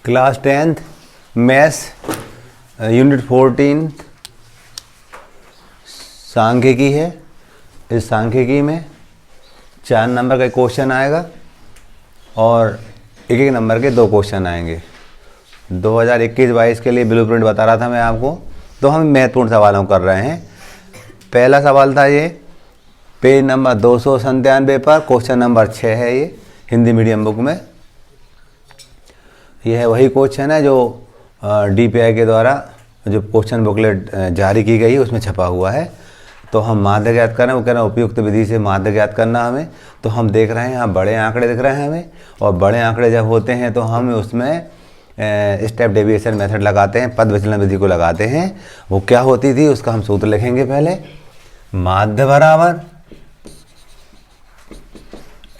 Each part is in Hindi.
क्लास 10th मैथ्स यूनिट 14 सांख्यिकी है। इस सांख्यिकी में 4 नंबर का क्वेश्चन आएगा और एक नंबर के 2 क्वेश्चन आएंगे। 2021-22 के लिए ब्लूप्रिंट बता रहा था मैं आपको, तो हम महत्वपूर्ण सवालों कर रहे हैं। पहला सवाल था ये पेज नंबर 297 पर, क्वेश्चन नंबर 6 है ये हिंदी मीडियम बुक में। यह है वही क्वेश्चन है जो DPI के द्वारा जो क्वेश्चन बुकलेट जारी की गई है उसमें छपा हुआ है। तो हम माध्य ज्ञात करें, वो कह रहे हैं उपयुक्त विधि से माध्य ज्ञात करना हमें। तो हम देख रहे हैं यहाँ बड़े आंकड़े दिख रहे हैं हमें, और बड़े आंकड़े जब होते हैं तो हम उसमें स्टेप डेविएशन मेथड लगाते हैं, पद विचलन विधि को लगाते हैं। वो क्या होती थी उसका हम सूत्र लिखेंगे पहले। माध्य बराबर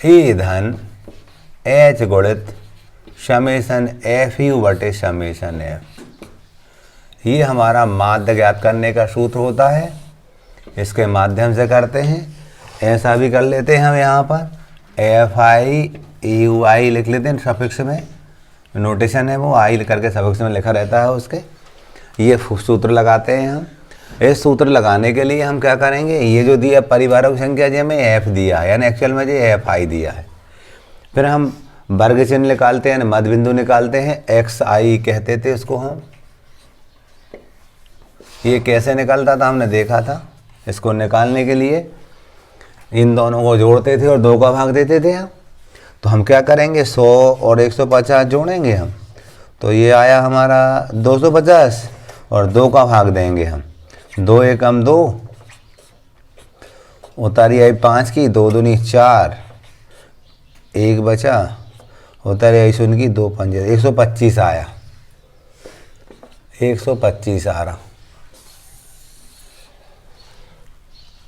E धन H गुणित समेशन FU बटे समेशन F। ये हमारा माध्य ज्ञात करने का सूत्र होता है, इसके माध्यम से करते हैं। ऐसा भी कर लेते हैं हम यहाँ पर FI लिख लेते हैं सफिक्स में, नोटेशन है वो आई करके सफिक्स में लिखा रहता है उसके। ये सूत्र लगाते हैं हम। इस सूत्र लगाने के लिए हम क्या करेंगे, ये जो दिया परिवारों की संख्या जी हमें F दिया है, यानी एक्चुअल में जी FI दिया है। फिर हम वर्ग चिन्ह निकालते हैं, मध्य बिंदु निकालते हैं, XI कहते थे उसको हम। ये कैसे निकलता था हमने देखा था। इसको निकालने के लिए इन दोनों को जोड़ते थे और 2 का भाग देते थे हम। तो हम क्या करेंगे 100 और 150 जोड़ेंगे हम, तो ये आया हमारा 250 और 2 का भाग देंगे हम। 2 एकम 2, उतारी आई 5 की, 2 दूनी 4, 1 बचा, उतारी आई 0 की, 2 पंजे 125 आया। 125 आ रहा।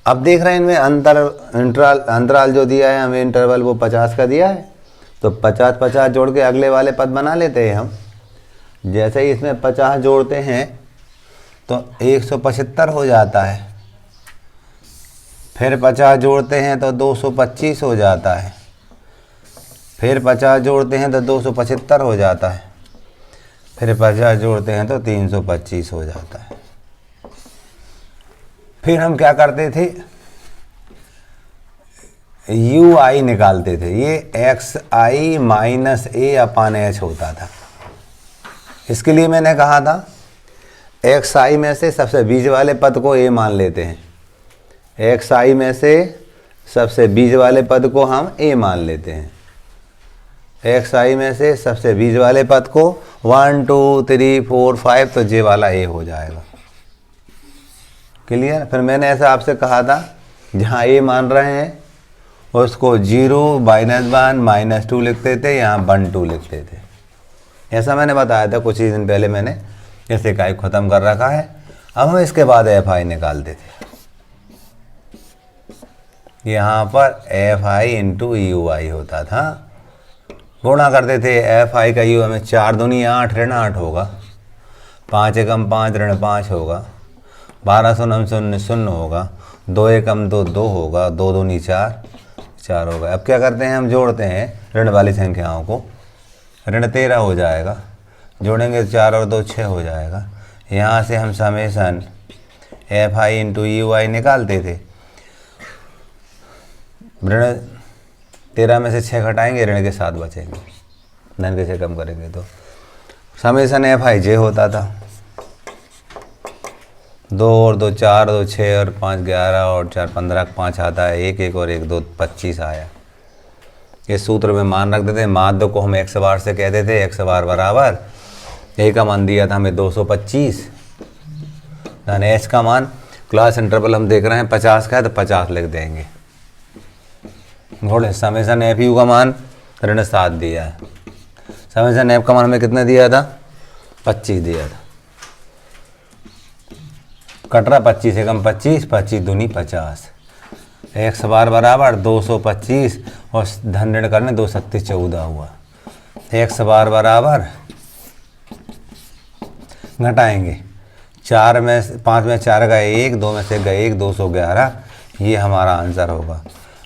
अब देख रहे हैं इनमें अंतराल जो दिया है हमें, इंटरवल वो 50 का दिया है। तो 50-50 जोड़ के अगले वाले पद बना लेते हैं हम। जैसे ही इसमें 50 जोड़ते हैं तो 175 हो जाता है। फिर 50 जोड़ते हैं तो 225 हो जाता है। फिर 50 जोड़ते हैं तो 275 हो जाता है। फिर 50 जोड़ते हैं तो 325 हो जाता है। फिर हम क्या करते थे, UI निकालते थे। ये XI माइनस A/H होता था। इसके लिए मैंने कहा था XI में से सबसे बीच वाले पद को A मान लेते हैं। XI में से सबसे बीच वाले पद को हम A मान लेते हैं। XI में से सबसे बीच वाले पद को 1 2 3 4 5, तो J वाला A हो जाएगा। क्लियर। फिर मैंने ऐसा आपसे कहा था जहाँ A मान रहे हैं उसको 0 -1 -2 लिखते थे, यहाँ 1 2 लिखते थे। ऐसा मैंने बताया था कुछ ही दिन पहले, मैंने इस इकाई को ख़त्म कर रखा है। अब हम इसके बाद FI निकालते थे। यहाँ पर FI × UI होता था, गुणा करते थे। FI का U हमें 4 दूनी 8 ऋण 8 होगा, 5 एकम 5 ऋण 5 होगा, 12 0 0 0 होगा, 2 एकम 2 2 होगा, 2 दूनी 4 4 होगा। अब क्या करते हैं हम जोड़ते हैं ऋण वाली संख्याओं को। ऋण 13 हो जाएगा, जोड़ेंगे 4 और 2 6 हो जाएगा। यहाँ से हम समेशन FI × UI निकालते थे। ऋण 13 में से 6 घटाएंगे, ऋण के 7 बचेंगे, धन के 6 कम करेंगे तो समेशन FIJ होता था। 2 और 2 4, 2 6 और 5 11 और 4 15, 5 आता है, 1 1 और 1 2 25 आया। इस सूत्र में मान रख देते हैं। माध्य को हम x बार से कहते थे। x बार बराबर A का मान दिया था हमें 225, धन H का मान, क्लास इंटरवल हम देख रहे हैं 50 का है तो 50 लिख देंगे। घोड़े समेशन FU का मान ऋण 7 दिया है। समेशन F का मान हमें कितना दिया था, 25 दिया था। कटरा 25 एकम 25, 25 दूनी 50। x बार बराबर 225 और धन ऋण करने 2 सत्ती 14 हुआ। x बार बराबर घटाएंगे 4 में 5 में 4 गए 1, 2 में से गए 1, 211। ये हमारा आंसर होगा।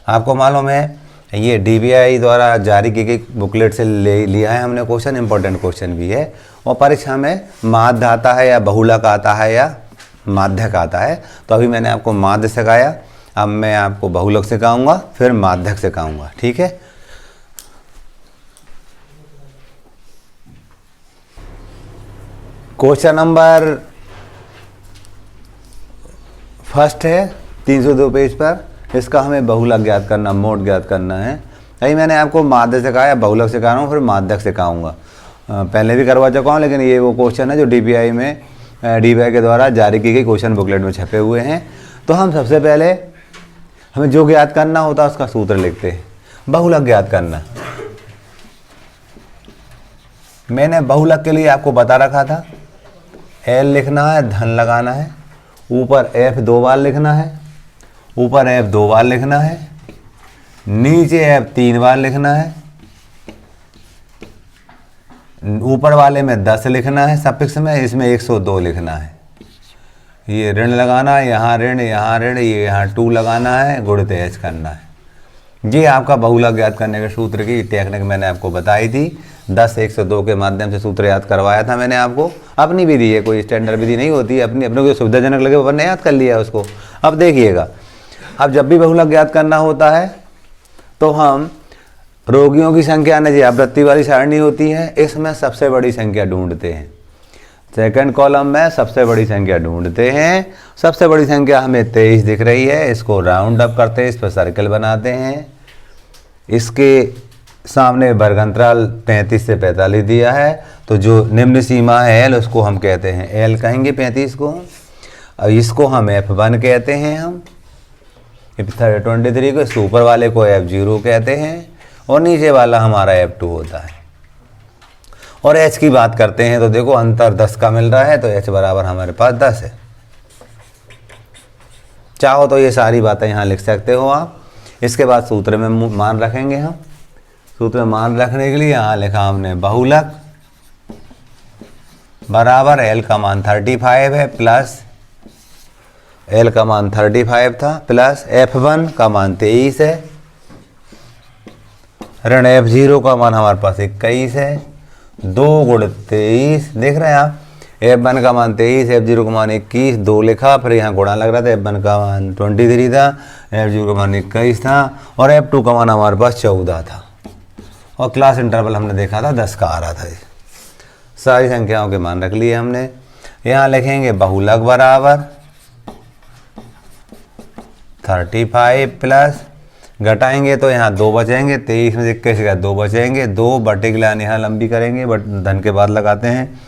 आपको मालूम है ये DBI द्वारा जारी की गई बुकलेट से लिया है हमने क्वेश्चन, इंपॉर्टेंट क्वेश्चन भी है। और परीक्षा में माध्य आता है या बहुलक आता है या माध्यक आता है। तो अभी मैंने आपको माध्य सिखाया, अब मैं आपको बहुलक सिखाऊंगा, फिर माध्यक सिखाऊंगा, ठीक है। क्वेश्चन नंबर फर्स्ट है 302 पेज पर, इसका हमें बहुलक ज्ञात करना, मोड ज्ञात करना है। अभी मैंने आपको माध्य सिखाया, बहुलक सिखा रहा हूँ, फिर माध्यक सिखाऊंगा। पहले भी करवा चुका हूँ, लेकिन ये वो क्वेश्चन है जो DBI के द्वारा जारी की गई क्वेश्चन बुकलेट में छपे हुए हैं। तो हम सबसे पहले हमें जो ज्ञात करना होता है उसका सूत्र लिखते हैं। बहुलक ज्ञात करना, मैंने बहुलक के लिए आपको बता रखा था, L लिखना है, धन लगाना है, ऊपर F 2 बार लिखना है, ऊपर F 2 बार लिखना है, नीचे F 3 बार लिखना है, ऊपर वाले में 10 लिखना है सफिक्स में, इसमें 102 लिखना है। ये ऋण लगाना है, यहाँ ऋण, यहाँ ऋण, ये यहाँ 2 लगाना है, गुणित H करना है। ये आपका बहुलक ज्ञात करने के सूत्र की टेक्निक मैंने आपको बताई थी। 10 102 के माध्यम से सूत्र याद करवाया था मैंने आपको। अपनी विधि है, कोई स्टैंडर्ड विधि नहीं होती है, अपनी अपने को सुविधाजनक लगे वो ने याद कर लिया उसको। अब देखिएगा, अब जब भी बहुलक ज्ञात करना होता है तो हम रोगियों की संख्या ने, जो आवृत्ति वाली सारणी होती है, इसमें सबसे बड़ी संख्या ढूंढते हैं। सेकंड कॉलम में सबसे बड़ी संख्या ढूंढते हैं। सबसे बड़ी संख्या हमें 23 दिख रही है, इसको राउंड अप करते हैं, इस पर सर्कल बनाते हैं। इसके सामने वर्ग अंतराल 35 से 45 दिया है, तो जो निम्न सीमा है L उसको हम कहते हैं L कहेंगे 35 को। अब इसको हम F1 कहते हैं, हम 23 को, इसके ऊपर वाले को F0 कहते हैं और नीचे वाला हमारा F2 होता है। और H की बात करते हैं तो देखो अंतर 10 का मिल रहा है, तो H बराबर हमारे पास 10 है। चाहो तो ये सारी बातें यहाँ लिख सकते हो आप। इसके बाद सूत्र में मान रखेंगे हम। सूत्र में मान रखने के लिए यहाँ लिखा हमने बहुलक बराबर L का मान 35 है, प्लस L का मान 35 था, प्लस F1 का मान 23 है, ऋण F0 का मान हमारे पास 21 है। 2 गुणित 23 देख रहे हैं आप, F1 का मान 23, F0 का मान 21, 2 लिखा, फिर यहाँ गुणा लग रहा था, F1 का मान 23 था, F0 का मान 21 था और F2 का मान हमारे पास 14 था। और क्लास इंटरवल हमने देखा था 10 का आ रहा था। सारी संख्याओं के मान रख लिए हमने। यहाँ लिखेंगे बहुलक बराबर 35 प्लस, घटाएंगे तो यहाँ 2 बचेंगे, 23 में 21 का 2 बचेंगे, 2 बटे की लाइन यहाँ लंबी करेंगे, बट धन के बाद लगाते हैं।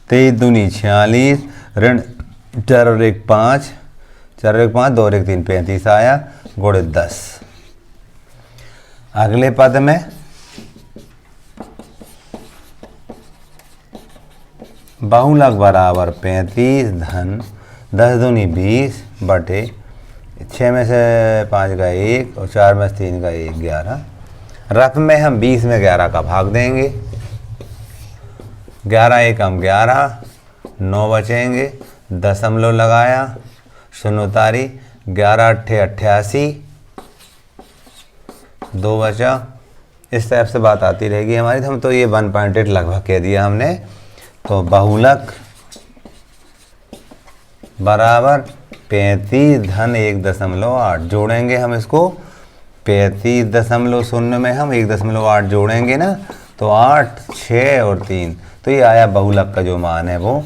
23 दूनी 46, ऋण 4 और 1 5, 4 और 1 5, 2 और 1 3 35 आया, गुणित 10। अगले पद में बहुलक बराबर 35 धन 10 दूनी 20 बटे 6 में से 5 का 1 और 4 में से 3 का 1 11। रफ में हम 20 में 11 का भाग देंगे, 11 1 हम 11, 9 बचेंगे, दशमलव लगाया, शून्य उतारी, 11 अट्ठे 88, 2 बचा। इस टाइप से बात आती रहेगी हमारी। तो हम तो ये 1.8 लगभग कह दिया हमने। तो बहुलक बराबर 35 धन 1.8 जोड़ेंगे हम इसको। 35.0 में हम 1.8 जोड़ेंगे ना, तो 8 6 और 3, तो ये आया बहुलक का जो मान है वो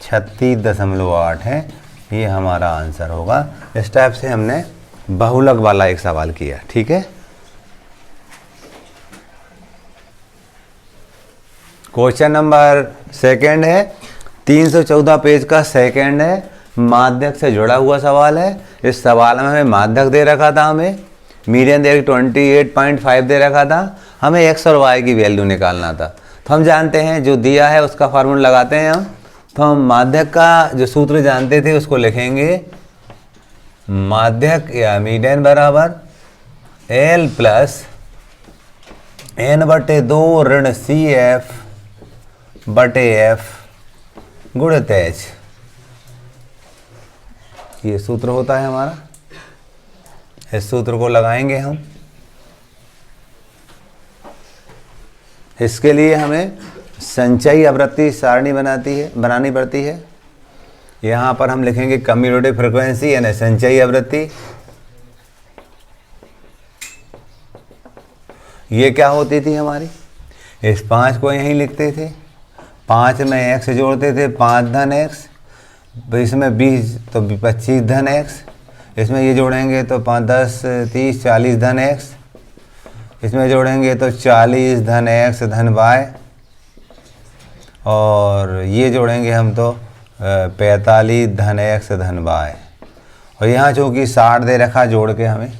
36.8 है। ये हमारा आंसर होगा। इस टाइप से हमने बहुलक वाला एक सवाल किया, ठीक है। क्वेश्चन नंबर सेकंड है, 314 पेज का सेकंड है, माध्यक से जुड़ा हुआ सवाल है। इस सवाल में हमें माध्यक दे रखा था, हमें मीडियन दे 28.5 दे रखा था, हमें x और y की वैल्यू निकालना था। तो हम जानते हैं जो दिया है उसका फार्मूला लगाते हैं हम। तो हम माध्यक का जो सूत्र जानते थे उसको लिखेंगे, माध्यक या मीडियन बराबर L प्लस n/2 ऋण CF बटे F गुणित H, ये सूत्र होता है हमारा। इस सूत्र को लगाएंगे हम। इसके लिए हमें संचयी आवृत्ति सारणी बनानी पड़ती है। यहाँ पर हम लिखेंगे कम्यूटेटिव फ्रीक्वेंसी यानी संचयी आवृत्ति। ये क्या होती थी हमारी, इस 5 को यहीं लिखते थे, 5 में x जोड़ते थे, 5 धन x, इसमें 20 तो 25 धन x, इसमें ये जोड़ेंगे तो 5 10 30 40 धन x, इसमें जोड़ेंगे तो 40 धन x धन y, और ये जोड़ेंगे हम तो 45 धन x धन y। और यहाँ चूँकि 60 दे रखा जोड़ के हमें,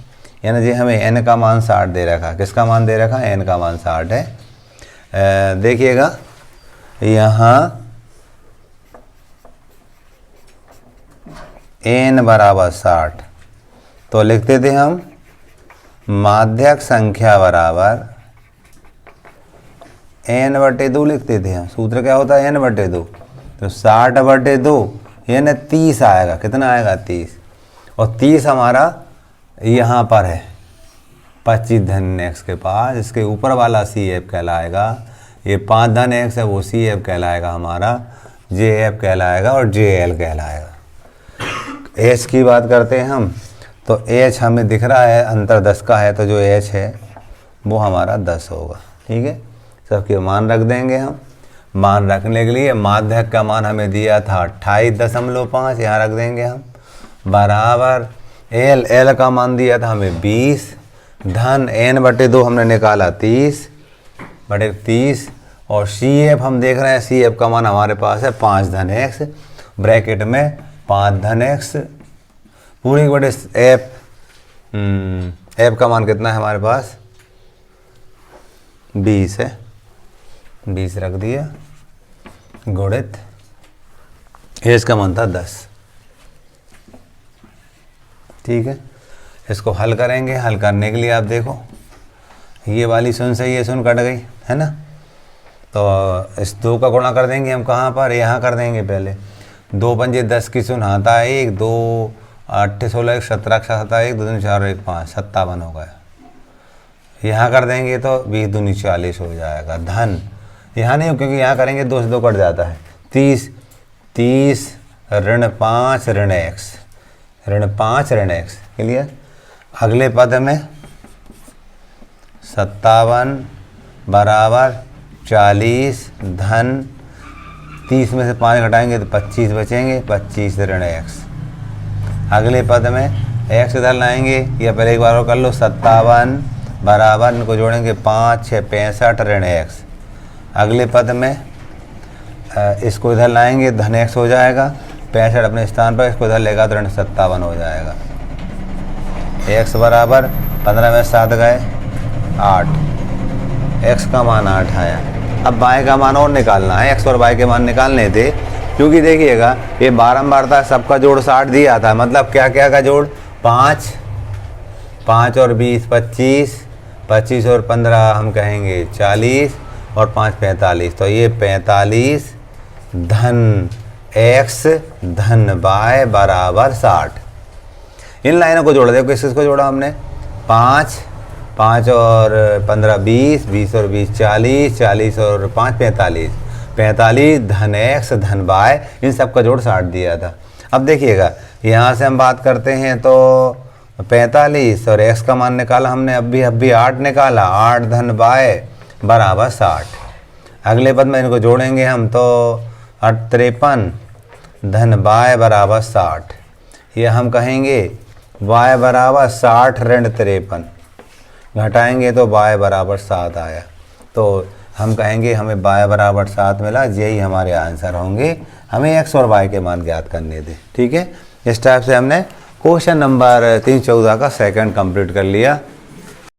यानी जी हमें n का मान 60 दे रखा। किसका मान दे रखा, n का मान 60 है। देखिएगा यहाँ n बराबर 60, तो लिखते थे हम माध्यक संख्या बराबर n/2 लिखते थे हम। सूत्र क्या होता है, n/2, तो 60/2 यानी 30 आएगा। कितना आएगा, 30। और 30 हमारा यहाँ पर है 25 धन x के पास, इसके ऊपर वाला CF कहलाएगा। ये 5 धन x है वो CF कहलाएगा हमारा, JF कहलाएगा और JL कहलाएगा। H की बात करते हैं हम, तो H हमें दिख रहा है अंतर 10 का है, तो जो H है वो हमारा 10 होगा। ठीक है, सबके मान रख देंगे हम। मान रखने के लिए माध्यक का मान हमें दिया था 28.5, यहाँ रख देंगे हम, बराबर L का मान दिया था हमें 20, धन n/2 हमने निकाला 30/30, और CF हम देख रहे हैं, CF का मान हमारे पास है 5 धन x, ब्रैकेट में 5 धन x पूरी बटे F का मान कितना है हमारे पास, 20 है, 20 रख दिया, गुणित H का मान था 10। ठीक है, इसको हल करेंगे। हल करने के लिए आप देखो, ये वाली शून्य से ये शून्य कट गई है ना, तो इस 2 का गुणा कर देंगे हम। कहाँ पर, यहाँ कर देंगे पहले। 2 पंजे 10 की शून्य आता है 1, 2 8 16 17 7 1 2 4 1 5 57 हो गया। यहाँ कर देंगे तो 20 दूनी 40 हो जाएगा। धन यहाँ नहीं, क्योंकि यहाँ करेंगे 2 से 2 कट जाता है। 30 ऋण 5 ऋण x, ऋण 5 ऋण x के लिए अगले पद में 57 बराबर 40 धन 30 में से 5 घटाएंगे तो 25 बचेंगे, 25 ऋण x। अगले पद में x इधर लाएंगे, या पहले एक बार और कर लो, 57 बराबर, इनको जोड़ेंगे 5 6 65 ऋण x। अगले पद में इसको इधर लाएंगे, धन x हो जाएगा, 65 अपने स्थान पर, इसको इधर लेगा तो ऋण 57 हो जाएगा। x बराबर 15 में 7 गए 8, x का मान 8 आया। अब y का मान और निकालना है, x और y के मान निकालने थे, क्योंकि देखिएगा ये बारंबारता सबका जोड़ 60 दिया था, मतलब क्या क्या का जोड़, 5 और 20 25, 25 और 15 हम कहेंगे 40, और 5 45, तो ये 45 धन x धन y बराबर 60। इन लाइनों को जोड़ देखो, किस को जोड़ा हमने, 5 और 15 20, 20 और 20 40, 40 और 5 45, 45 धन x धन y, इन सब का जोड़ 60 दिया था। अब देखिएगा यहाँ से हम बात करते हैं तो 45 और x का मान निकाला हमने, अभी 8 निकाला, 8 धन y बराबर 60। अगले पद में इनको जोड़ेंगे हम तो 53 धन y बराबर 60, ये हम कहेंगे y बराबर 60 ऋण 53, घटाएंगे तो y बराबर 7 आया, तो हम कहेंगे हमें y बराबर 7 मिला। यही हमारे आंसर होंगे, हमें x और y के मान ज्ञात करने थे। ठीक है, इस टाइप से हमने क्वेश्चन नंबर 314 का सेकंड कंप्लीट कर लिया।